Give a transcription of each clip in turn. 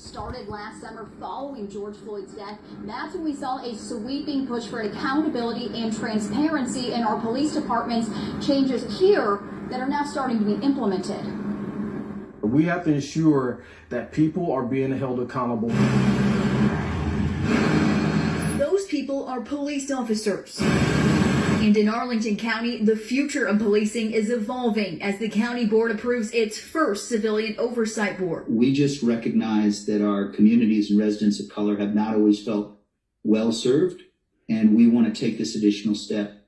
started last summer following George Floyd's death. That's when we saw a sweeping push for accountability and transparency in our police departments. Changes here that are now starting to be implemented. We have to ensure that people are being held accountable. Those people are police officers. And in Arlington County, the future of policing is evolving as the county board approves its first civilian oversight board. We just recognize that our communities and residents of color have not always felt well served, and we want to take this additional step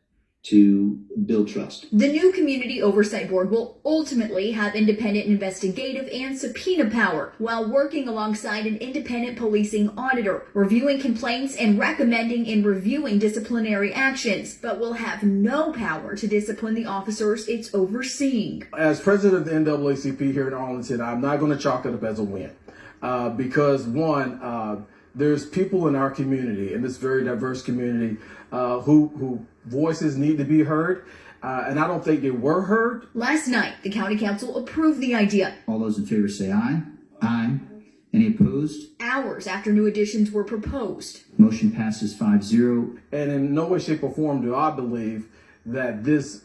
to build trust. The new Community Oversight Board will ultimately have independent investigative and subpoena power while working alongside an independent policing auditor, reviewing complaints and recommending and reviewing disciplinary actions, but will have no power to discipline the officers it's overseeing. As president of the NAACP here in Arlington, I'm not going to chalk it up as a win because one, there's people in our community, in this very diverse community, who voices need to be heard, and I don't think they were heard. Last night, the county council approved the idea. All those in favor say aye. Aye. Any opposed? Hours after new additions were proposed. Motion passes 5-0. And in no way, shape, or form do I believe that this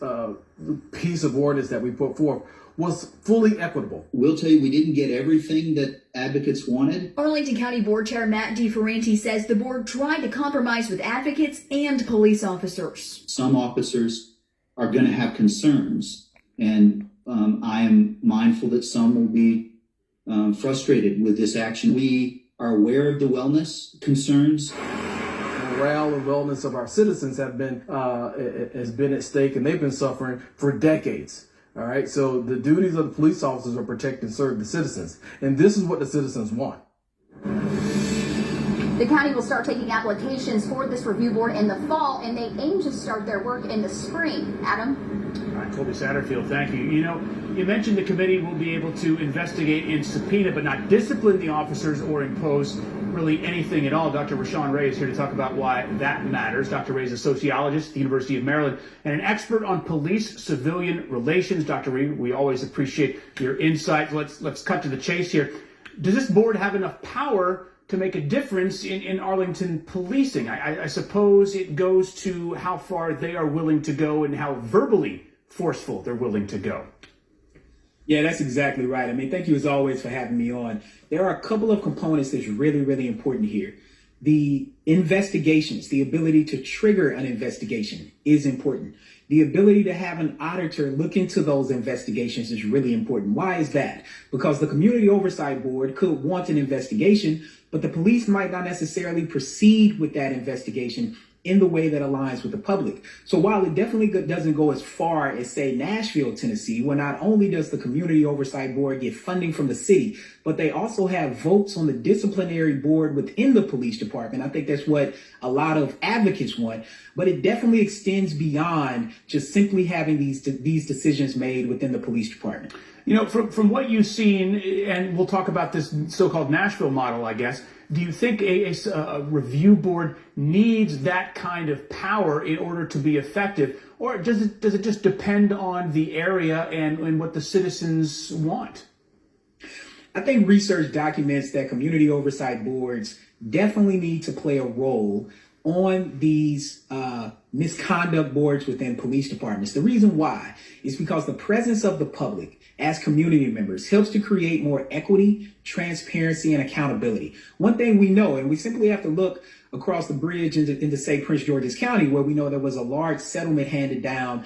piece of ordinance that we put forth was fully equitable. We'll tell you, we didn't get everything that advocates wanted. Arlington County Board Chair Matt DeFerranti says the board tried to compromise with advocates and police officers. Some officers are going to have concerns, and I am mindful that some will be frustrated with this action. We are aware of the wellness concerns. Morale and wellness of our citizens has been at stake, and they've been suffering for decades. All right, so the duties of the police officers are protect and serve the citizens, and this is what the citizens want. The county will start taking applications for this review board in the fall, and they aim to start their work in the spring. Adam? All right, Colby Satterfield, thank you. You know, you mentioned the committee will be able to investigate and subpoena, but not discipline the officers or impose really anything at all. Dr. Rashawn Ray is here to talk about why that matters. Dr. Ray is a sociologist at the University of Maryland and an expert on police-civilian relations. Dr. Ray, we always appreciate your insight. Let's cut to the chase here. Does this board have enough power to make a difference in Arlington policing? I suppose it goes to how far they are willing to go and how verbally forceful they're willing to go. Yeah, that's exactly right. I mean, thank you as always for having me on. There are a couple of components that's really, really important here. The investigations, the ability to trigger an investigation is important. The ability to have an auditor look into those investigations is really important. Why is that? Because the Community Oversight Board could want an investigation, but the police might not necessarily proceed with that investigation in the way that aligns with the public. So while it definitely doesn't go as far as, say, Nashville, Tennessee, where not only does the Community Oversight Board get funding from the city, but they also have votes on the disciplinary board within the police department. I think that's what a lot of advocates want, but it definitely extends beyond just simply having these decisions made within the police department. You know, from what you've seen, and we'll talk about this so-called Nashville model, I guess, do you think a review board needs that kind of power in order to be effective, or does it just depend on the area and what the citizens want? I think research documents that community oversight boards definitely need to play a role on these misconduct boards within police departments. The reason why is because the presence of the public as community members helps to create more equity, transparency, and accountability. One thing we know, and we simply have to look across the bridge into say, Prince George's County, where we know there was a large settlement handed down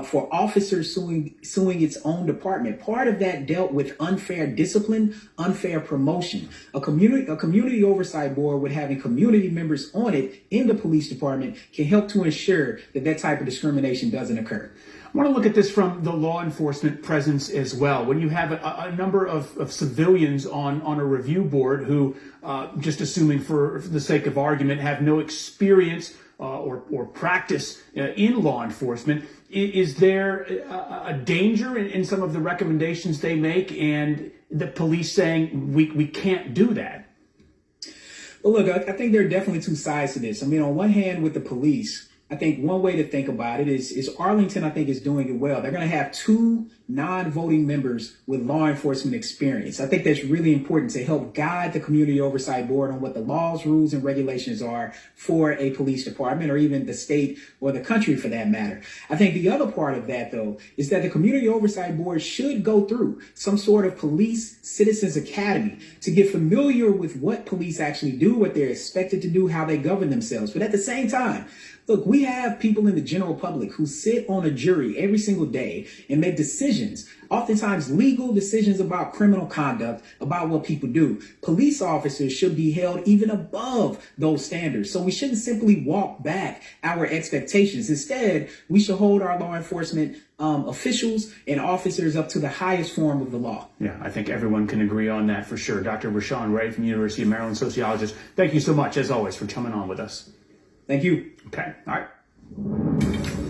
for officers suing its own department. Part of that dealt with unfair discipline, unfair promotion. A community oversight board with having community members on it in the police department can help to ensure that that type of discrimination doesn't occur. I want to look at this from the law enforcement presence as well. When you have a number of civilians on a review board who, just assuming for the sake of argument, have no experience or practice in law enforcement, is there a danger in some of the recommendations they make and the police saying we can't do that? Well, look, I think there are definitely two sides to this. I mean, on one hand, with the police, I think one way to think about it is Arlington, I think, is doing it well. They're going to have 2 non-voting members with law enforcement experience. I think that's really important to help guide the Community Oversight Board on what the laws, rules, and regulations are for a police department, or even the state or the country for that matter. I think the other part of that, though, is that the Community Oversight Board should go through some sort of police citizens academy to get familiar with what police actually do, what they're expected to do, how they govern themselves. But at the same time, look, we have people in the general public who sit on a jury every single day and make decisions, oftentimes legal decisions about criminal conduct, about what people do. Police officers should be held even above those standards. So we shouldn't simply walk back our expectations. Instead, we should hold our law enforcement officials and officers up to the highest form of the law. Yeah, I think everyone can agree on that for sure. Dr. Rashawn Ray from the University of Maryland, sociologist, thank you so much, as always, for coming on with us. Thank you. Okay, all right.